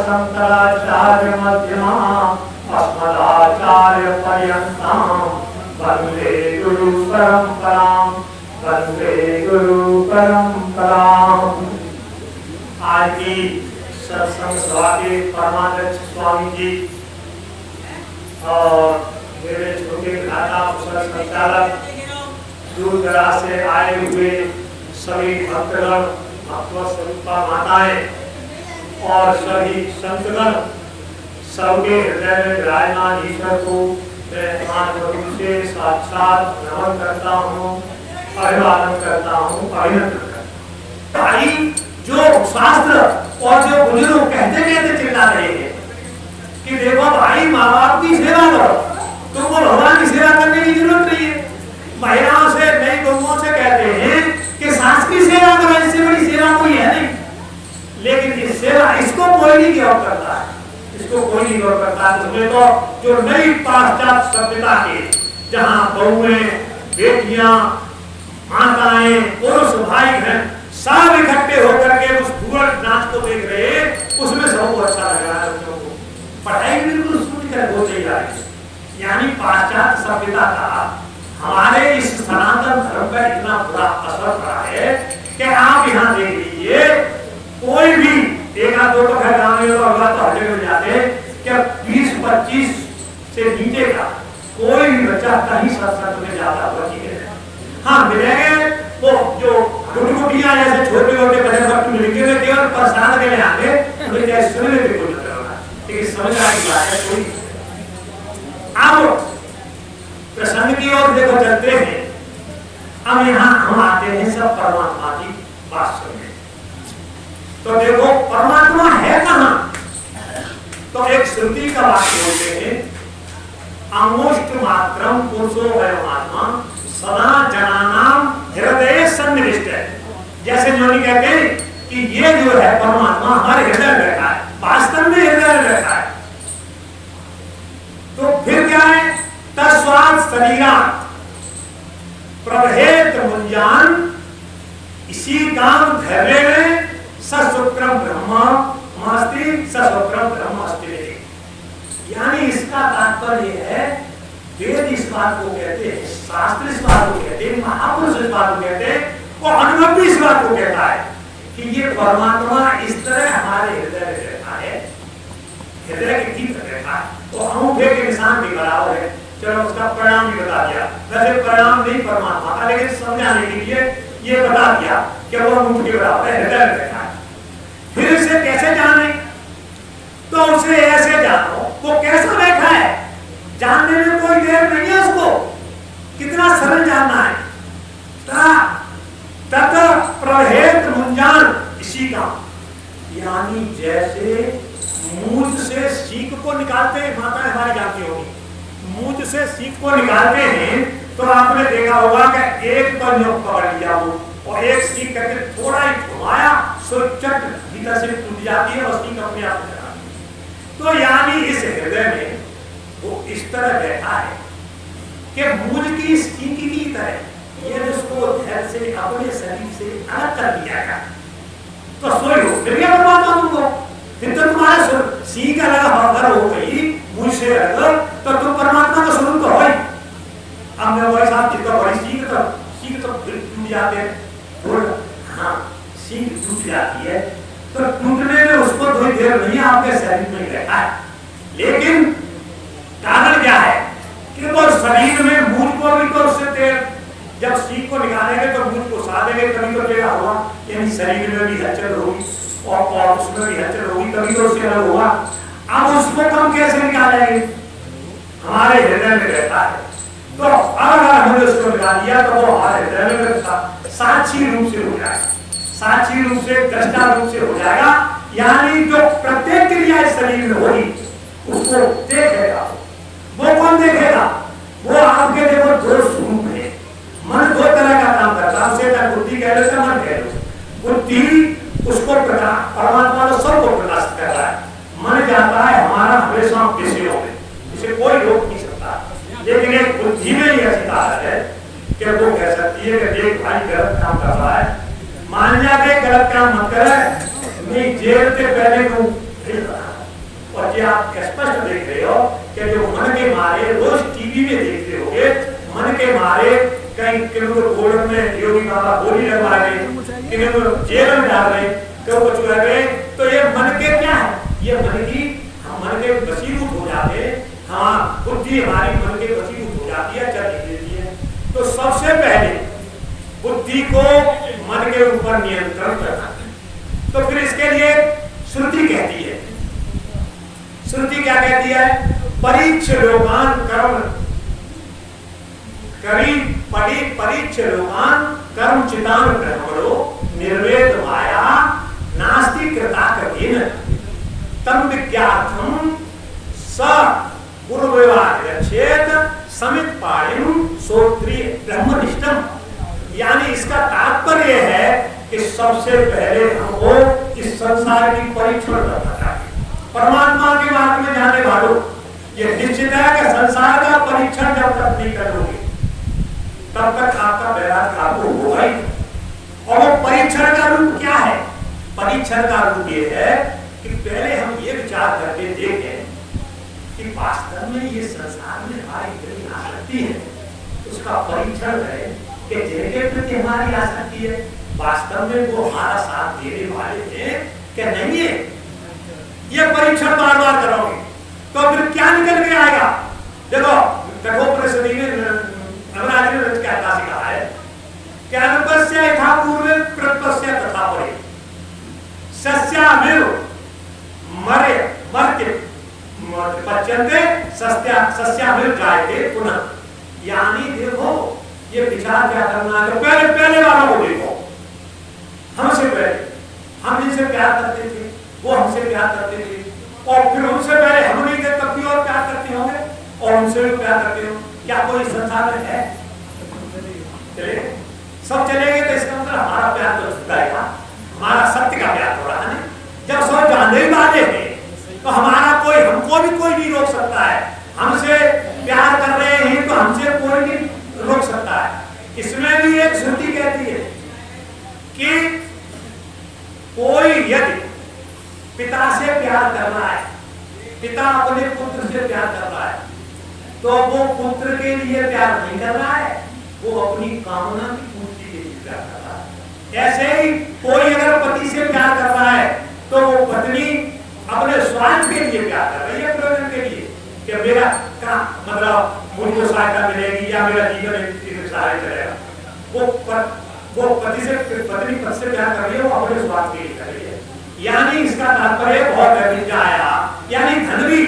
शंकराचार्य मध्यमाम् अस्मदाचार्य पर्यन्ताम् वन्दे गुरु परंपराम् वन्दे गुरु परंपराम्। आज की सत्संग सभा के परमाध्यक्ष स्वामी जी और मेरे छोटे भ्राता संचालक, दूर दराज से आए हुए सभी भक्तगण, भक्त स्वरूपा माताएं और सभी संतगण, सबके हृदय में विराजमान ईश्वर को मैं मान से साक्षात नमन करता हूँ, अभिवादन करता हूँ, अभिनंदन करता हूँ। भाई जो शास्त्र और जो बुजुर्ग कहते कहते चिल्ला रहे हैं कि देखो भाई माँ बाप की सेवा करो, तुमको भगवान की सेवा करने की जरूरत नहीं है। महिलाओं से, नई बहुओं से कहते हैं कि सास की सेवा करो, इससे बड़ी सेवा कोई है नहीं। लेकिन ये सेवा इसको कोई नहीं गौर करता है, इसको कोई नहीं गौर करता है। उसमें तो जो नई पाश्चात्य सभ्यता के जहाँ बहुएं, बेटियां, माताएं, पुरुष, भाई बहन सब इकट्ठे होकर के उस भूगोल नाच को देख रहे हैं, उसमें सबको अच्छा लग रहा है। बच्चों को पढ़ाई बिल्कुल छूट कर हो जा रही है। यानी पाश्चात्य सभ्यता का हमारे इस सनातन धर्म पर इतना बुरा असर पड़ा है कि आप यहाँ देख लीजिए, कोई भी एक आध दो तो घर गाँव में तो अगला तो हटे मिल जाते क्या 20-25 से नीचे का कोई भी बच्चा कहीं सत्संग में जाता हुआ नहीं है। हाँ मिलेंगे वो जो गुटगुटियां जैसे छोटे छोटे बड़े बच्चे मिलेंगे वे केवल प्रसाद के लिए आते, उन्हें जैसे सुनने भी कोई नहीं होगा, लेकिन समझ आने की बात है कोई। अब प्रसंग की ओर देखो चलते हैं। अब यहाँ हम आते हैं सब परमात्मा की बात सुनने। तो देखो परमात्मा है कहाँ? तो एक श्रुति का वाक्य बोलते हैं, अमुष्ट मात्रम पुरुषो वयमात्मा सदा जनानाम हृदय सन्निविष्ट है। जैसे जोनी कहते हैं कि ये जो है परमात्मा हर हृदय में बैठा है, वास्तव में हृदय में बैठा है। तो फिर क्या है? तस्वाद शरीरात प्रभेद मुंजान इसी काम धैर्य में सशुक्रम ब्रह्मास्ति सशुक्रम ब्रह्मास्ति। यानी इसका तात्पर्य है, वेद इस बात को कहते हैं, शास्त्र इस बात को कहते हैं, महापुरुष इस बात को कहते हैं, और अनुभव भी इस बात को कहता है कि ये परमात्मा इस तरह हमारे हृदय में रहता है, हृदय के भीतर रहता है। तो अंगूठे के निशान भी बराबर है। चलो उसका परिणाम भी बता दिया, वैसे परिणाम नहीं परमात्मा का, लेकिन समझाने के लिए ये बता दिया कि वो अंगूठे के बराबर है, हृदय में रहता है। फिर इसे कैसे जाने? तो उसे ऐसे जानो वो कैसा बैठा है, जानने में कोई देर नहीं है उसको, कितना सरल जानना है। तत प्रभेद मुंजान इसी का, यानी जैसे मूंछ से सीख को निकालते हैं, माता हमारी जानती होगी, मूंछ से सीख को निकालते हैं तो आपने देखा होगा कि एक पर जो पकड़ लिया वो और एक सीख करके थोड़ा ही घुमाया, सो चट भीतर से टूट जाती है और सीख अपने आप चला। तो यानी इस हृदय में वो इस तरह बैठा है कि मूल की सीख की तरह ये उसको धैर्य से अपने शरीर से अलग कर दिया गया। तो सोई हो फिर क्या बर्बाद हो तुमको, फिर तो तुम्हारा सीख अलग अगर हो गई मूल से अलग, तो तुम परमात्मा का स्वरूप तो हो ही। अब मैं वही साहब जितना बड़ी सीख तो टूट जाते हैं, हाँ सीख टूट जाती है, तो टूटने में उसको थोड़ी देर नहीं आपके शरीर में रहता है। लेकिन कारण क्या है कि वो शरीर में मूल को भी तो उससे तेल, जब सीख को निकालेंगे तो मूल को साधेंगे तभी तो तेल होगा, यानी शरीर में भी हलचल होगी और उसमें भी हलचल होगी, तभी तो उससे अलग होगा। अब उसको हम कैसे निकालेंगे? हमारे हृदय में रहता है। तो अगर हमने उसको निकाल दिया तो वो हमारे हृदय में साक्षी रूप से हो जाएगा, साक्षी रूप से, दृष्टा रूप से हो जाएगा। यानी जो प्रत्येक क्रिया इस शरीर में होगी उसको देखेगा। वो कौन देखेगा? वो आपके देखो दो स्वरूप है। मन दो तरह का काम करता है, उसे चाहे बुद्धि कह लो, मन कह लो। बुद्धि उसको परमात्मा को सबको प्रकाशित कर रहा है। मन चाहता है हमारा हमेशा विषयों में, इसे कोई रोक नहीं सकता। लेकिन एक बुद्धि में ही ऐसी ताकत है कि वो कह सकती है कि देख भाई गलत काम कर रहा है, मान लिया कि गलत काम मत करे, नहीं जेल के पहले को और ये आप स्पष्ट देख रहे हो कि जो मन के मारे रोज टीवी में देखते होगे, मन के मारे कहीं गोल्ड में योगी बाबा गोली लगवा रहे, जेल में डाल रहे, तो कुछ कर रहे, तो ये मन के क्या है? ये मन की हम मन के वशीभूत हो जाते, हाँ बुद्धि हमारी मन के वशीभूत हो जाती है, चल देती है। तो सबसे पहले बुद्धि को मन के ऊपर नियंत्रण करना। तो फिर इसके लिए श्रुति कहती है, श्रुति क्या कहती है? परीक्ष लोकान कर्म करी परीक्ष लोकान कर्म चितान ब्रह्मणो निर्वेद माया नास्ति कृता कठिन तम विज्ञार्थम स गुरु विवाद रक्षेत समित पायम श्रोत्रिय ब्रह्मनिष्ठम। यानी इसका तात्पर्य है कि सबसे पहले हमको इस संसार की परीक्षण करना चाहिए। परमात्मा के मार्ग में जाने वालों, ये निश्चित है कि संसार का परीक्षण जब तक नहीं करोगे तब तक आपका वैराग्य आपको होगा ही। और वो परीक्षण का रूप क्या है? परीक्षण का रूप ये है कि पहले हम ये विचार करके देखें कि वास्तव में ये संसार में हमारी कितनी आसक्ति है, उसका परीक्षण करें कि जिनके प्रति हमारी आसक्ति है वास्तव में वो हमारा साथ देने वाले हैं कि नहीं है। ये परीक्षण बार बार करोगे तो फिर क्या निकल के आएगा? देखो कठोपनिषद में अमराज ने क्या कहा है कि अनुपस्य यथा पूर्व प्रत्यस्य तथा परे सस्यामिव मरे मर्त्य पच्यन्ते सस्यामिव जायते पुनः। यानी देखो ये विचार क्या करना है, पहले वालों को देखो, हमसे पहले हम जिनसे प्यार करते थे वो हमसे प्यार करते थे, और फिर उनसे पहले हम नहीं थे तब भी और प्यार करते होंगे और उनसे भी प्यार करते हो। क्या कोई संसार में है? चले सब चलेंगे तो इसका मतलब हमारा प्यार तो झूठा है, हमारा सत्य का प्यार हो रहा है। जब सब जानने वाले हैं तो हमारा कोई हमको भी कोई नहीं रोक सकता है। हमसे प्यार कर रहे हैं तो हमसे कोई नहीं रोक सकता है। इसमें भी एक श्रुति कहती है कि कोई यदि पिता से प्यार कर रहा है, पिता अपने पुत्र से प्यार कर रहा है, तो वो पुत्र के लिए प्यार नहीं कर रहा है, वो अपनी कामना की पूर्ति के लिए प्यार कर रहा है। ऐसे ही कोई अगर पति से प्यार कर रहा है तो वो पत्नी अपने स्वार्थ के लिए प्यार कर रही है, प्रयोजन के लिए कि मेरा का मतलब मुझको सहायता मिलेगी या मेरा जीवन एक सहाय चलेगा। वो पति से पत्नी पति से प्यार कर रही है, वो अपने स्वार्थ के लिए कर रही है। यानी इसका तात्पर्य बहुत आया, यानी धन भी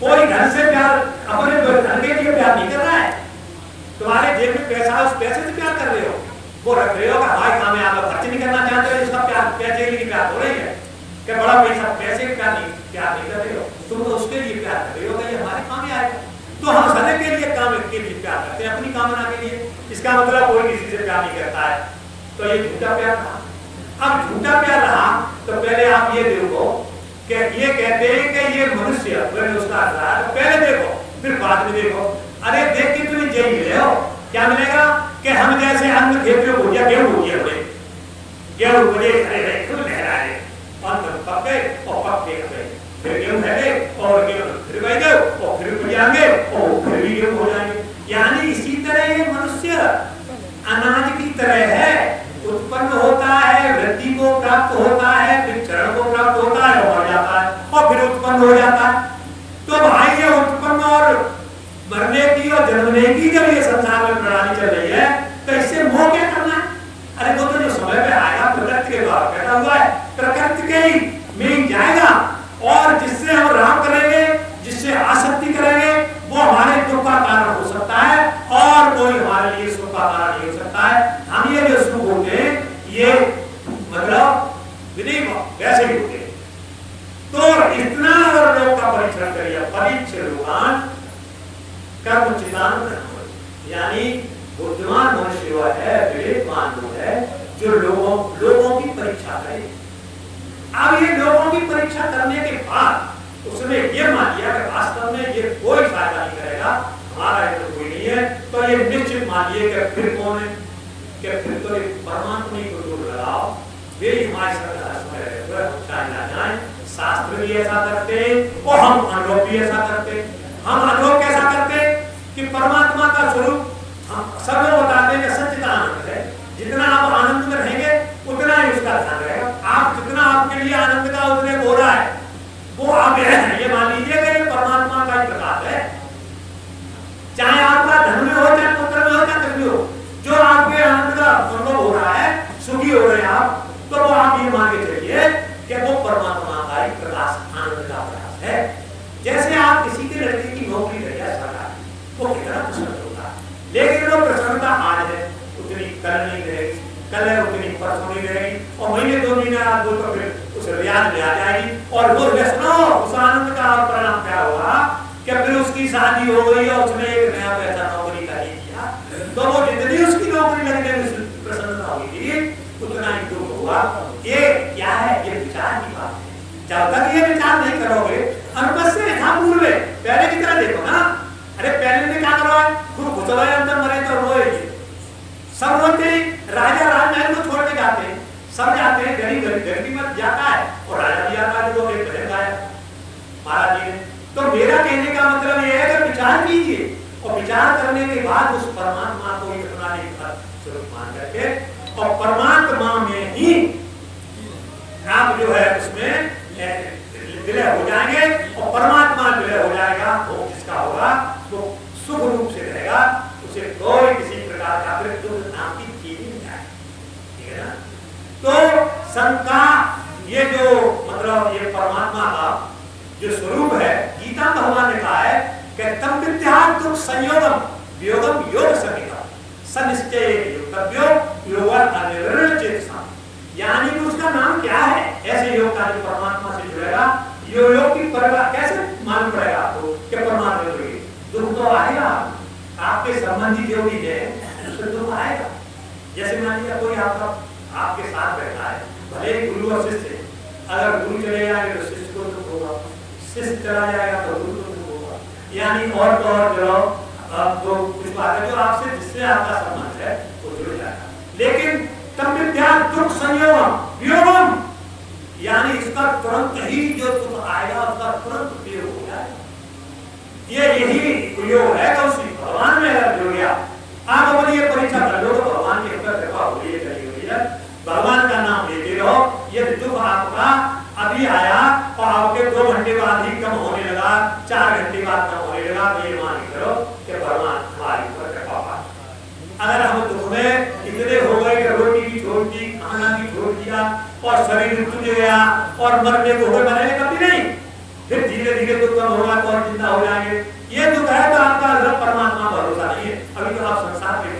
कोई धन से प्यार अपने धन के लिए प्यार नहीं कर रहा है। तुम्हारे जेब में पैसा, उस पैसे से प्यार कर रहे हो, वो रख रहे हो कि भाई काम है, आप खर्च नहीं करना चाहते हो, इसका प्यार पैसे के लिए प्यार हो रही है कि बड़ा पैसा पैसे का प्यार नहीं कर रहे हो, तुम तो उसके लिए प्यार कर रहे हो कि ये हमारे काम आएगा। तो हम सदा के लिए काम के लिए प्यार करते हैं, अपनी कामना के लिए। इसका मतलब कोई किसी से प्यार नहीं करता है, तो ये झूठा प्यार रहा। अब झूठा प्यार रहा तो पहले आप ये देखो कि ये कहते हैं कि ये मनुष्य उसका तो पहले देखो फिर बाद में देखो। अरे देख के तुम्हें जय मिले हो, क्या मिलेगा कि हम जैसे अन्न खेत में भूजिया गेहूं भूजिया बड़े गेहूं बड़े हरे खुद लहरा रहे अन्न पक गए और पक गए, फिर गेहूं है गए और गेहूं फिर बह गए और फिर बुझाएंगे और फिर भी गेहूं हो जाएंगे। यानी इसी तरह ये मनुष्य अनाज की तरह है, उत्पन्न होता है, वृद्धि को प्राप्त होता है, फिर चरण को प्राप्त होता है और जाता है और फिर उत्पन्न हो जाता है। तो भाई ये उत्पन्न और मरने की और जन्मने की जब ये संसार में प्रणाली चल रही है तो इससे मोह क्या करना है? अरे वो तो जो समय पे आएगा प्रकृति के द्वारा बैठा हुआ है, प्रकृति के ही में जाएगा और जिससे हम राम करेंगे, जिससे आसक्ति करेंगे, वो हमारे दुख का कारण हो सकता है और कोई हमारे लिए सुख का कारण नहीं हो सकता है। हम ये जो सुख होते हैं ये मतलब विधि वैसे ही होते हैं। तो इतना अगर लोग का परीक्षण करिए, परीक्ष लोकान कर्म चितान, यानी बुद्धिमान मनुष्य है, विवेकमान लोग है जो लोगों की परीक्षा करे। अब ये लोगों की परीक्षा करने के बाद उसने ये मान लिया कि वास्तव में ये कोई फायदा नहीं करेगा, हमारा ये तो कोई नहीं है, तो ये निश्चित मान लिए कि फिर कौन है कि फिर तो परमात्मा को जोड़ लगाओ, वे हमारे साथ बताए जा जाए। शास्त्र भी ऐसा करते और हम अनुभव भी ऐसा करते। हम अनुभव कैसा करते कि परमात्मा का स्वरूप हम सब लोग बताते हैं कि सच्चिदानंद है। जितना आप आनंद में रहेंगे उतना ही उसका ध्यान रहेगा। आप जितना आपके लिए आनंद का उद्रेक हो रहा है वो आप ये मान लीजिए कि ये परमात्मा का ही प्रकाश है। चाहे आपका धन में हो, चाहे पुत्र में हो, चाहे कहीं हो, जो आपके आनंद का अनुभव हो रहा है, सुखी हो रहे हैं आप, तो वो आप ये मान के चलिए कि वो परमात्मा का ही प्रकाश, आनंद का प्रकाश है। जैसे आप किसी के लड़के की नौकरी लग जाए सरकारी, वो कितना प्रसन्न होगा, लेकिन वो प्रसन्नता आज है उतनी कल नहीं रहेगी, कल है उतनी परसों नहीं रहेगी, और महीने 2 महीने बाद वो तो फिर उस रियाज में आ जाएगी। और वो व्यसनो उस आनंद का परिणाम क्या होगा कि फिर उसकी शादी हो गई और उसने एक नया पैसा नौकरी का ही किया, तो वो जितनी उसकी नौकरी लगने में प्रसन्नता होगी उतना ही दुख होगा। ये क्या है? ये विचार की बात है। जब तक ये विचार नहीं करोगे, अनुपस्थित यथा पूर्वे, पहले की तरह देखो ना। अरे पहले ने क्या करा, खूब घुसवाए अंदर मरे तो रोए, सब रोते। राजा राजमहल को छोड़ के जाते, सब जाते हैं, गरीब मत जाता है और राजा भी आता है। जो एक भजन गाया महाराज जी ने, तो मेरा कहने का मतलब ये है कि विचार कीजिए और विचार करने के बाद उस परमात्मा को अपना एक स्वरूप मान करके और परमात्मा में ही आप जो है उसमें विलय हो जाएंगे और परमात्मा विलय हो जाएगा। वो जिसका होगा वो सुख रूप से रहेगा, उसे कोई किसी प्रकार का दुख नाम की चीज नहीं जाएगी, ठीक है ना। तो शंका ये जो मतलब ये परमात्मा का जो स्वरूप है, गीता में भगवान ने कहा है कि तम विद्या दुख संयोगम वियोगम योग समेता सनिश्चय युक्तव्यो योगन अनिर्वृण चेतसा। यानी कि उसका नाम क्या है? ऐसे योग का जो परमात्मा से जुड़ेगा, यो योग की परिभाषा कैसे मालूम पड़ेगा आपको कि परमात्मा जुड़ेगी? दुख तो आएगा, आपके संबंधी जो भी है उससे दुख आएगा। जैसे मान लीजिए कोई आपके साथ बैठा है, भले ही गुरु और शिष्य, अगर गुरु चले जाएंगे तो शिष्य को दुख होगा, शिष्य चला जाएगा तो गुरु को दुख होगा। यानी और तो और जो तो कुछ बात है जो आपसे जिससे आपका संबंध है वो जुड़ जाएगा। लेकिन तब विद्या दुख संयोगम वियोगम, यानी इसका तुरंत ही जो दुख आएगा उसका तुरंत वियोग हो जाएगा। ये यही योग है कि उसी भगवान में अगर जुड़ गया, आप अपनी ये परीक्षा कर लो तो भगवान की अंदर कृपा हो रही है, भगवान का नाम लेते रहो। ये दुख आपका अभी आया और आपके 2 घंटे बाद ही कम होने लगा, 4 घंटे बाद कम होने लगा, तो ये मान करो कि भगवान हमारी ऊपर कृपा पा। अगर हम दुख में इतने हो गए कि रोटी भी छोड़ दी, खाना भी छोड़ दिया और शरीर टूट गया और मरने को हो, मरेंगे कभी नहीं, फिर धीरे धीरे दुख कम होगा तो और जिंदा हो जाएंगे। ये दुख है तो आपका परमात्मा भरोसा नहीं है, अभी तो आप संसार में